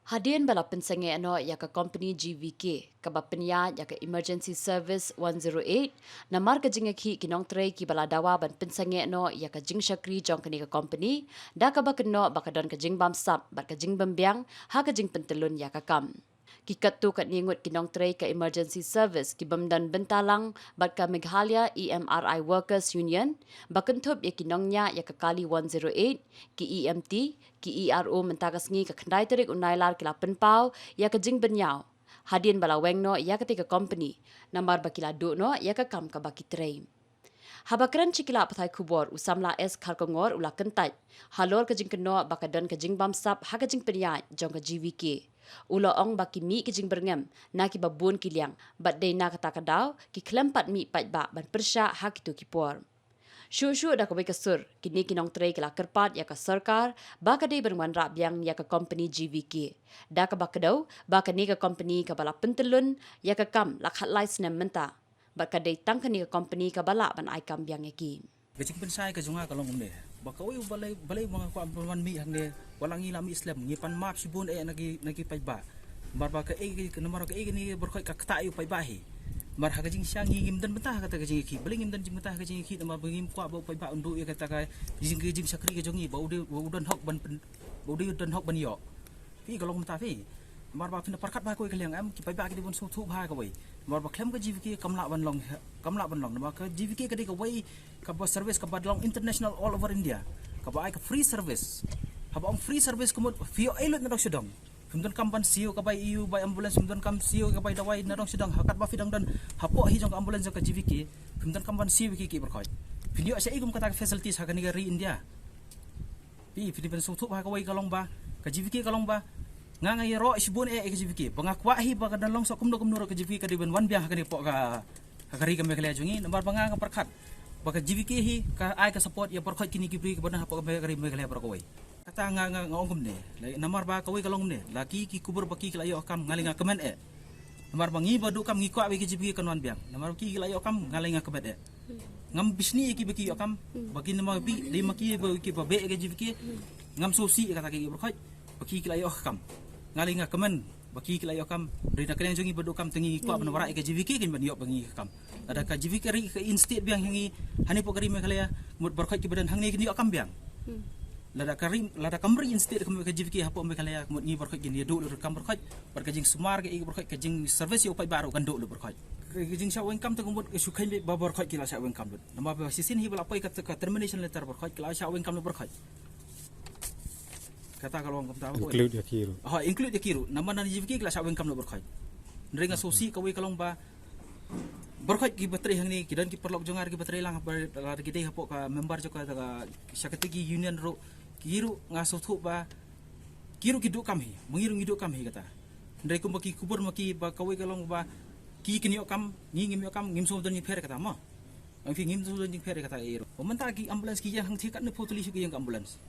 Hadian bala pensenge ano ya ka company GVK kabapenya ya ka emergency service 108 namar ka jingaki kinong tray ki bala dawa ban pensenge ano ya ka jing shakri jong kani ka company da ka bakno bakadon ka jing bam sap bar ka jing bambyang ha ka jing pentelun ya ka kam Kikatu kat ningut kinong tray ka emergency service ki bamdan bentalang bat ka Meghalaya EMRI Workers Union bakentup ya kinongnya ya ka kali 108 ki EMT ki ERO mentagas ngi ka khandai terik unailar kila penpau ya ka jing benyau hadin bala wengno ya ka company namar bakila do no ya ka kam ka baki tray Habakran cikila patai kubor usamla es kharkongor ula kentai. Halor kajing keno bakadon kajing bamsap ha kajing penyai jong ka GVK. Ula ong baki mi kajing berngem na ki babun kiliang bat day na kata kadau ki klempat mi pat ba ban persya ha kitu kipor. Syu-syu dah kawai kesur, kini kinong tray kila kerpat ya ka sarkar, baka day berwan rabyang ya ka company GVK. Dah ka bakadau, baka ni ka company ka bala pentelun ya ka kam lakhat lai senem menta. Baka day tangkan ni ka company ka bala ban ay kambyang eki. Gajing pensai ka junga kalong umne. Baka oi balay mga ko ampuan mi hangne walang ilami Islam ngipan map sibun nagi paiba. Mar baka namar ka ni berkoi ka ktayo paibahi. Mar ha gajing siang ngim dan betah kata gajing ki. Baling ngim dan jing betah gajing ki namar bangim kwa ba paiba undu ya kata ka gajing sakri ka jongi ba udan hok ban udan hok ban yo. Pi kalong mta fi. Mar ba pina parkat ba ko kaliang am ki paiba ki dibon so thu ba ka wai. Mar ba klem ka GVK kamla ban long namar ka GVK ka di ka wai ka ba service ka badlong international all over India. Ka ba ay ka free service. Haba ang free service kumot fio ailot na dong sidong. Kumdon kampan siyo ka bay iu bay ambulance kumdon kam siyo ka bay dawai na dong sidong hakat ba fidang dan hapo hi jong ka ambulance ka GVK kumdon kampan siyo ki berkoi. Pinyo sa igum kata facilities ha kanega ri India. Pi Philippines so thu ba ka wai kalong ba ka GVK kalong ba nga ro sibun ka GVK pangakwa hi ba ka dalong sa kumno ka GVK ka diben wan biang ka ni po ka kari ka mekala jungi nambar banga ka perkat baka GVK hi ka ay ka support ya perkat kini kibri ka bana po ka kari mekala per kawai kata nga ongom ne namar ba kawai kalong ne laki ki kubur baki kilayo kam ngalinga kemen namar bangi badu kam ngi kwa ka GVK kan wan biang namar ki kilayo kam ngalinga kemen ngam bisni ki baki kam bagi nama bi di maki ki ba be ka GVK ngam sosi kata ki perkat baki kilayo kam ngalinga kemen baki kilayo kam rina kalian jongi badu kam tengi kwa banwara ka GVK kin ban yok bangi kam ada ka GVK ri ka instate biang hingi hani po kari mekalaya mut berkhot ki badan hangni kin yok kam biang lada kamri instate ka GVK hapo mekalaya mut ngi berkhot kin do lu kam berkhot barka jing sumar ka berkhot ka jing service yo pai baru kan do lu berkhot jing sa wen kam to mut sukhain be ba berkhot kila sa wen kam nama ba sisin hi bala pai ka termination letter berkhot kila sa wen kam lu berkhot kata kalau orang tahu include ya kiru include ya kiru nama nan GVK kelas aweng kam no berkhoi nrenga sosi kawai kalong ba berkhoi ki bateri hang ni kidan ki perlok jongar ki bateri lang lar ki dei hapo ka member jo ka sakatigi union ro kiru ngaso thu ba kiru ki du kam hi mengirung hidup kam hi kata ndai kum baki kubur maki ba kawai kalong ba ki kinyo kam ngim yo kam ngim so don ni pher kata ma ang fi ngim so don ni pher kata iro momenta ki ambulance ki yang thikat ne potuli ki yang ambulance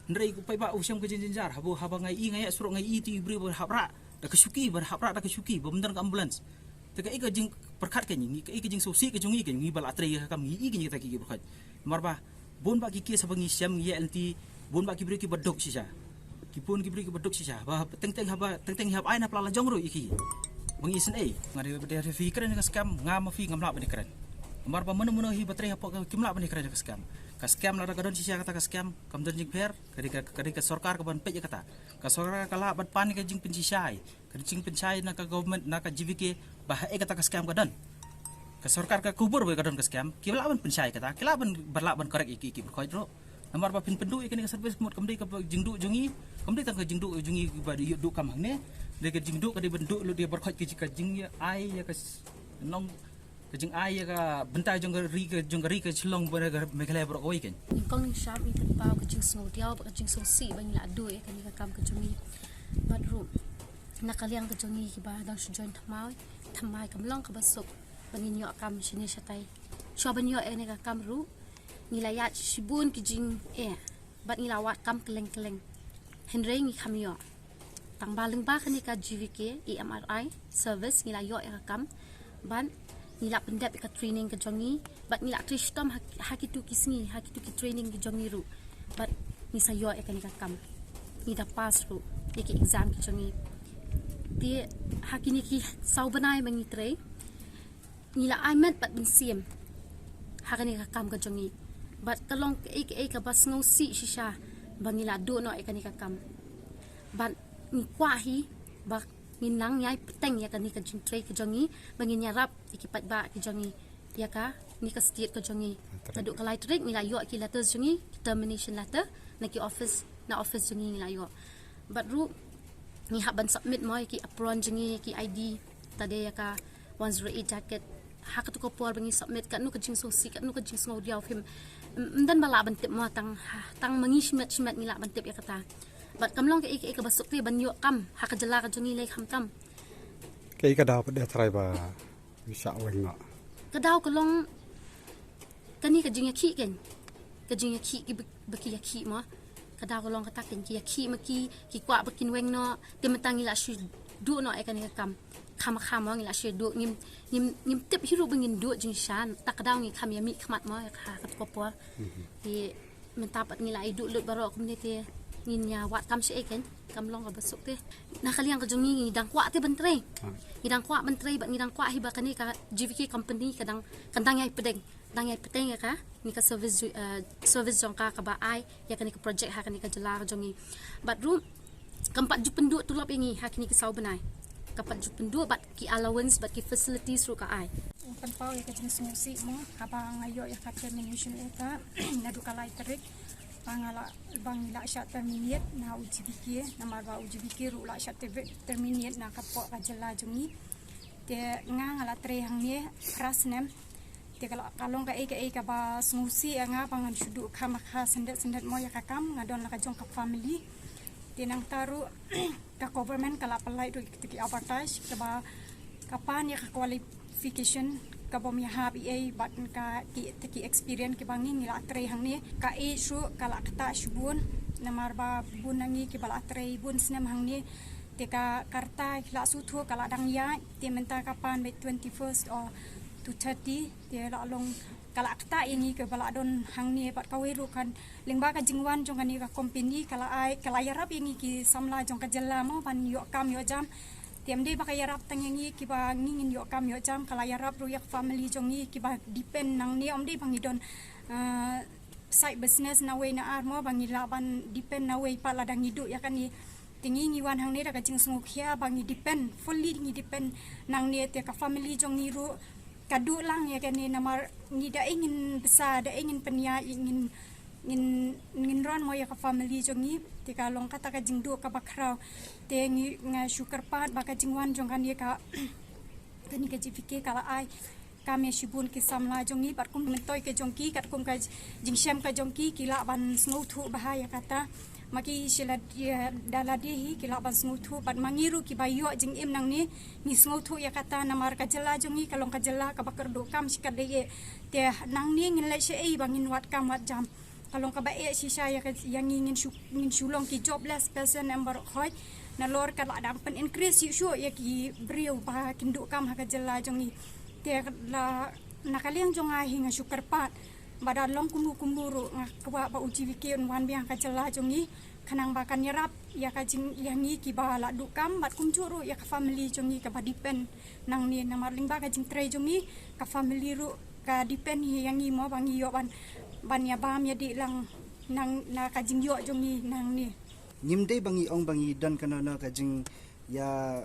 ndrei ku pai ba usyam ke jinjar habo haba ngai ngai suro ngai ti ibri ber hapra da ke syuki ber hapra da ke syuki bomdan ka ambulance te ka ika jing perkat ke ngi ka jing sosi ke jongi ke ngi bal atre kam ngi ngi ta ki berkat marba bon ba ki ke sabangi syam ngi LT bon ba ki bri ki bedok sisa ki pun ki bri ki bedok sisa ba teng teng hab aina plala jongro iki bangi sen ngari de fi kren ka scam ngam fi ngamla ba ni kren marba menu hi batre hapo kimla ba ni kren ka scam ka scam la gadon sisa kata ka scam kam don jing per kadi ka sarkar ka ban pe kata ka sarkar kala ban pan ka jing pensisai ka jing pensai na ka government na ka GVK bah kata ka scam gadon ka sarkar ka kubur we gadon ka scam kila ban pensai kata kila ban berla ban korek iki berkhoi ro namar ba pin pendu ikani ka service mut kamdei ka jingdu jongi kamdei tang ka jingdu jongi ba di du kam hangne de ka jingdu ka di bendu lu dia berkhoi ki ka jing ai ya ka nong kajing ay ka bentai jong ka chlong ber mekalaya bro oi ken kong sham ni kan pau kajing snow diaw kajing so si bang la do e kan ka kam kajungi badru nakaliang kajungi ki ba dang join thamai kam long ka basuk bangin yo kam sini satai shoban yo e ne ka kam ru nilayat sibun kijing bat nilawat kam keleng henry ngi kam yo tang baling ba kan ka GVK EMRI service nilayo e ka kam ban nila pendap ka training ke jongi bat nila tristom hakitu ki training ke jongi ru bat ni sayo e kan kam ni da pass ru ki exam ki jongi dia hakini ki sau banai bangi tre nila aimet pat bin siem hakani ka kam ka jongi bat kalong ka bas ngau si shisha bangila do no ekani ka kam bat ni kwahi ba minang yai peteng ya kani ka jing tre ka jongi bangi nyarap ikipat ba ki jongi ya ka ni ka state ka jongi taduk kalai trik nila yo ki letter jongi termination letter na ki office jongi nila yo bat ru ni haban submit mo ki apron jengi ki ID tade ya ka 108 jacket hak tu ko por bangi submit kan nu ka jing so si kan nu ka jing so dia film dan bala bantip mo tang mangi shimat ni la bantip ya kata bat kamlong ke basuk ti ban yo kam hak jala ka jengi lai kham kam cái đào để thay bà bisa weng nọ ka daw kalong kani ka jing ya ki ken ka jing ya ki baki ya ki mo ka daw kalong kata ken ki ya ki ma ki kwa bakin weng no te matang ila shi du no e kan ka kam kham ngila she do nim tip hiru bangin do jing shan tak daw ngi kham yami khmat mo ka ko por ti mentapat ngila idu lut baro community ngin nya wat kam she ken kam long ka basuk te nakaliang ka jongi dang kwa te bantre ngidang kwa bantre bat ngidang kwa hiba kani ka GVK company kadang yai pedeng dang yai peteng ya ka ni ka service jong ka ba ai ya kani ka project ha kani ka jala ka jongi bat ru kampat ju penduk tulap ingi ha kini ka sau benai kapat ju penduk bat ki allowance bat ki facilities ru ka ai kan pau ya kajing sumusi mo habang ayo ya ka termination eta na du kalai terik pangala bang la sha terminate na UGBK na marwa UGBK ru la sha terminate na kapo ka jala jungi te ngang ala tre hang ni krasnem te kalong ka ba sumusi nga pangan sudu khama kha sendet mo ya ka kam ngadon la ka jong ka family tinang taru ka government kala palai do ki advertise ka ba kapan ya ka qualification ka bom ya hab bat ka ki experience ki bangi ngila tre hang ni ka su kala kata subun namar ba bunangi ki bala tre bun snem hang ni te ka karta la su thu kala dang ya te menta kapan by 21st or to 30 te la long kala akta ini ke bala don hang ni bat kaweru kan lingba ka jingwan jong kan ni ka company kala yarap ini ki samla jong ka jalla mo ban yo kam yo jam tiam de ba ka yarap tangengi ki ba ngingin yo kam yo jam kala yarap ru yak family jong ni ki ba depend nang ni om de bangi don side business na we na ar mo bangi laban depend na we pala dang hidup ya kan ni tingi ngiwan hang ni da ka jing sungu khia bangi depend fully ngi depend nang ni te ka family jong ni ru kadu lang ya kan ni namar ni da ingin besar da ingin penia ingin ron mo ya ka family jongi te ka long kata ka jingdu ka bakrau te ngi nga sugar pat ba ka jingwan jong kan ye ka kani ka GVK kala ai kami shibun ki samla jongi bat kum mentoy ke jongki kat kum ka jingshem ka jongki kila ban sngu thu bahaya kata maki sila daladi hi kila ban sngu thu bat mangiru ki bayo jing im nang ni sngu thu ya kata namar ka jela jongi kalong ka jela ka bakar do kam sikat de te nang ni ngin lai se ei bangin wat kam wat jam kalong ka ba e sisa ya yang ngin sulong ki jobless person number khoi na lor ka la dam pen increase yu ya ki brio ba kindu kam ha ka jela jongi te la nakaliang jonga hinga sugar pat badal long kumuru kwa ba UGBK wan biang ka jela jongi kanang bakan yarap ya ka jing yangi ki ba la dukam bat kumjuru ya ka family jongi ka ba depend nang ni na marling ba ka jing tre jongi ka family ru ka depend yangi mo bangi yo ban ya bam ya di lang nang na ka jing yo jongi nang ni nyimde bangi ong bangi dan kana na ka jing ya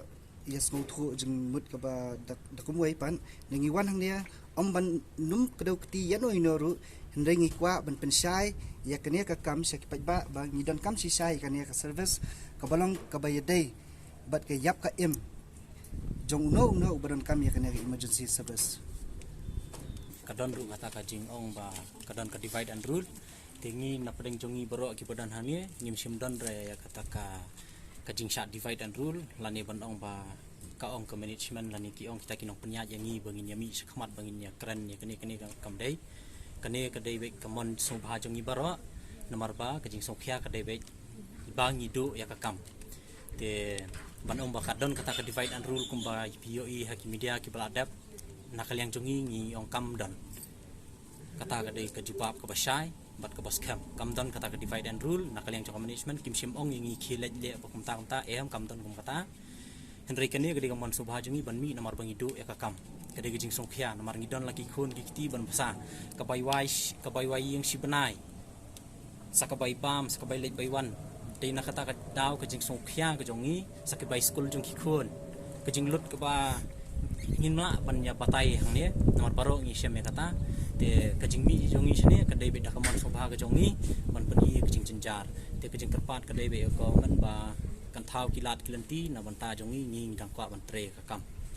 sngu thu jing mut ka ba da kumwai pan ningi wan hang nia om ban num kadau kti yanoi noru hendai ngi kwa ban pensai ya kania ka kam sa kipat ba bangi dan kam si sai kania ka service ka balong ka bayadai bat ka yap ka im jong no badan kam ya kania emergency service kadon ru ngata ka jing ong ba kadon ka divide and rule tingi na pedeng jongi baro ki badan hanie nyim sim don re ya kata ka jing sha divide and rule lani ban ong ba ka ong ka management lani ki ong kita kinong penya yangi bangin yami sakmat bangin ya keren ya kani kam dei kani ka dei be kamon sung bha jongi baro nomor ba ka jing sung khia ka dei be bangi do ya ka kam te ban ong ba kadon kata ka divide and rule kum ba POE haki media ki baladap nakaliang jongi ngi ong kam don kata ka dei ka jubab ka basai bat ka bos kam don kata ka divide and rule nakaliang jong management kim sim ong ngi khilet le bakum ta em don kum kata Henry kani gadi gamon subha jungi ban mi namar bangi do ya ka kam gadi gijing song khia namar ngi don laki khun gi kiti ban basa ka bai wai yang si benai sakabai pam sakabai lej bai wan dei na kata ka daw ka jing song khia ka jongi sakabai school jong ki khun ka jing lut ka ba ngin ma ban ya batai hang ne namar baro ngi syam kata te ka jing mi jongi sne ka dei be da kamon subha ka jongi ban pani ka jing jenjar te ka jing terpat ka dei be ko ngan ba kan thau kilat kilanti na ban ta jongi nging dang kwa ban tre ka kam